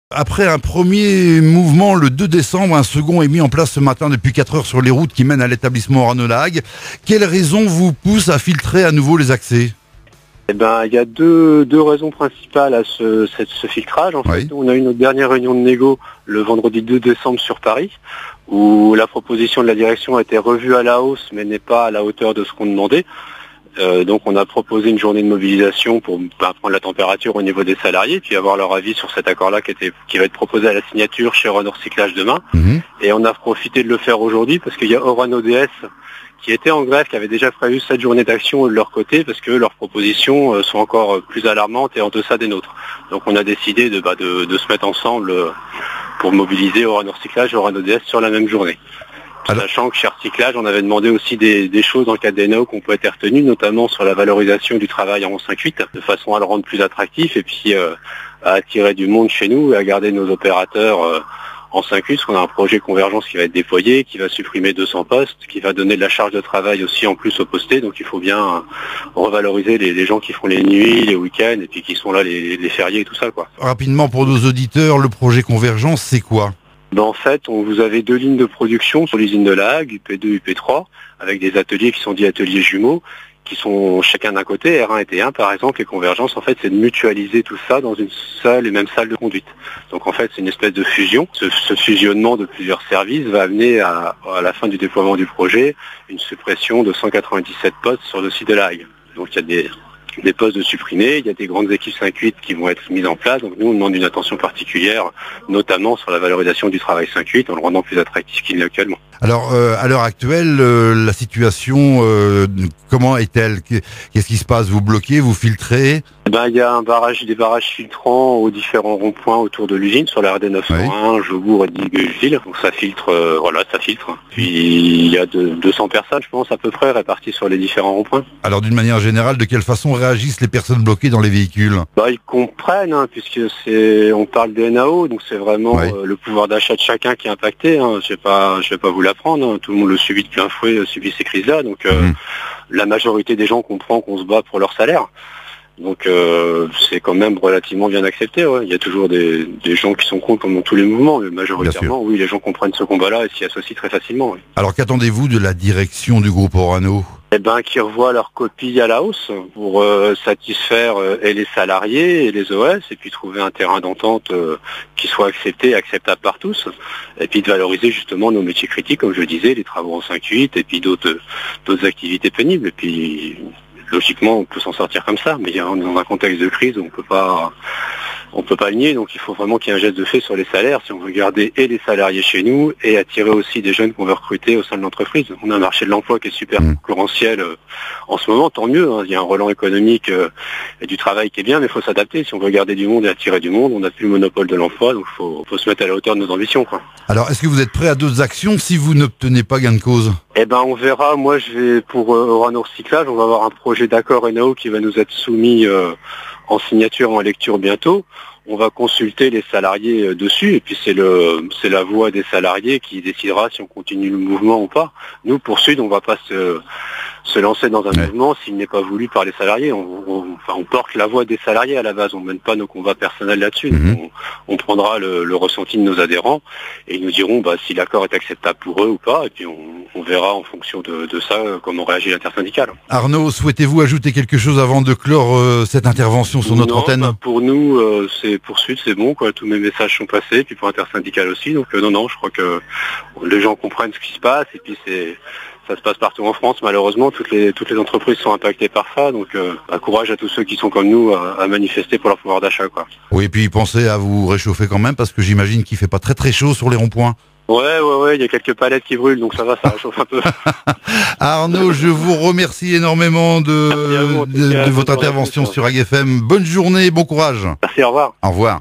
Après un premier mouvement le 2 décembre, un second est mis en place ce matin depuis 4 heures sur les routes qui mènent à l'établissement Orano-La-Hague. Quelles raisons vous poussent à filtrer à nouveau les accès ? Il y a deux raisons principales à ce filtrage. En fait, on a eu notre dernière réunion de négo le vendredi 2 décembre sur Paris, où la proposition de la direction a été revue à la hausse, mais n'est pas à la hauteur de ce qu'on demandait. Donc on a proposé une journée de mobilisation pour prendre la température au niveau des salariés, puis avoir leur avis sur cet accord-là qui va être proposé à la signature chez Orano Recyclage demain. Et on a profité de le faire aujourd'hui parce qu'il y a Orano DS qui était en grève, qui avait déjà prévu cette journée d'action de leur côté parce que leurs propositions sont encore plus alarmantes et en deçà des nôtres. Donc on a décidé de se mettre ensemble pour mobiliser Orano Recyclage et Orano DS sur la même journée. Sachant que chez Recyclage, on avait demandé aussi des choses dans le cadre des NAO qu'on peut être retenues, notamment sur la valorisation du travail en 5-8, de façon à le rendre plus attractif et puis à attirer du monde chez nous et à garder nos opérateurs en 5-8, parce qu'on a un projet convergence qui va être déployé, qui va supprimer 200 postes, qui va donner de la charge de travail aussi en plus aux postés, donc il faut bien revaloriser les gens qui font les nuits, les week-ends et puis qui sont là les fériés et tout ça, quoi. Rapidement pour nos auditeurs, le projet convergence, c'est quoi ? En fait, vous avez 2 lignes de production sur l'usine de La Hague, UP2, UP3, avec des ateliers qui sont dits ateliers jumeaux, qui sont chacun d'un côté, R1 et T1 par exemple. Et Convergence, en fait, c'est de mutualiser tout ça dans une seule et même salle de conduite. Donc en fait, c'est une espèce de fusion. Ce fusionnement de plusieurs services va amener à la fin du déploiement du projet une suppression de 197 postes sur le site de La Hague. Donc il y a des postes de supprimés, il y a des grandes équipes 5-8 qui vont être mises en place. Donc nous, on demande une attention particulière, notamment sur la valorisation du travail 5-8, en le rendant plus attractif qu'il n'est actuellement. Alors, à l'heure actuelle, la situation, comment est-elle ? Qu'est-ce qui se passe ? Vous bloquez, vous filtrez ? Il y a des barrages filtrants aux différents ronds-points autour de l'usine, sur la RD 901, Jaubourg et Digueville. Donc ça filtre, ça filtre. Puis il y a 200 personnes, je pense, à peu près, réparties sur les différents ronds-points. Alors d'une manière générale, de quelle façon réagissent les personnes bloquées dans les véhicules ? Ils comprennent, puisque on parle des NAO, donc c'est vraiment le pouvoir d'achat de chacun qui est impacté. Je vais pas vous l'apprendre, tout le monde le subit de plein fouet, subit ces crises-là. Donc la majorité des gens comprend qu'on se bat pour leur salaire. Donc c'est quand même relativement bien accepté. Il y a toujours des gens qui sont contre comme dans tous les mouvements, mais majoritairement, oui, les gens comprennent ce combat-là et s'y associent très facilement. Oui. Alors qu'attendez-vous de la direction du groupe Orano ? Qui revoient leur copie à la hausse pour satisfaire et les salariés et les OS, et puis trouver un terrain d'entente qui soit accepté et acceptable par tous, et puis de valoriser justement nos métiers critiques, comme je le disais, les travaux en 5-8, et puis d'autres activités pénibles, et puis logiquement on peut s'en sortir comme ça, mais on est dans un contexte de crise où on peut pas le nier, donc il faut vraiment qu'il y ait un geste de fait sur les salaires si on veut garder et les salariés chez nous et attirer aussi des jeunes qu'on veut recruter au sein de l'entreprise. On a un marché de l'emploi qui est super concurrentiel en ce moment, tant mieux, il y a un relent économique et du travail qui est bien, mais il faut s'adapter. Si on veut garder du monde et attirer du monde, on n'a plus le monopole de l'emploi, donc il faut se mettre à la hauteur de nos ambitions, quoi. Alors est-ce que vous êtes prêt à d'autres actions si vous n'obtenez pas gain de cause ? On verra. Moi, je vais pour Orano Recyclage, on va avoir un projet d'accord NAO qui va nous être soumis en signature, en lecture bientôt. On va consulter les salariés dessus et puis c'est la voix des salariés qui décidera si on continue le mouvement ou pas. Nous, pour Sud, on va pas se lancer dans un mouvement s'il n'est pas voulu par les salariés. On porte la voix des salariés à la base, on mène pas nos combats personnels là-dessus. On prendra le ressenti de nos adhérents et ils nous diront si l'accord est acceptable pour eux ou pas, et puis on verra en fonction de ça comment réagit l'intersyndicale. Arnaud, souhaitez-vous ajouter quelque chose avant de clore cette intervention sur notre antenne ? Pour nous, c'est pour Sud, c'est bon, quoi. Tous mes messages sont passés, puis pour intersyndicale aussi. Donc non, je crois que les gens comprennent ce qui se passe, et puis ça se passe partout en France, malheureusement, toutes les entreprises sont impactées par ça, donc courage à tous ceux qui sont comme nous à manifester pour leur pouvoir d'achat, quoi. Oui, et puis pensez à vous réchauffer quand même, parce que j'imagine qu'il fait pas très très chaud sur les ronds-points. Ouais, il y a quelques palettes qui brûlent, donc ça va, ça réchauffe un peu. Arnaud, je vous remercie énormément de votre intervention sur AGFM. Bonne journée, bon courage. Merci, au revoir. Au revoir.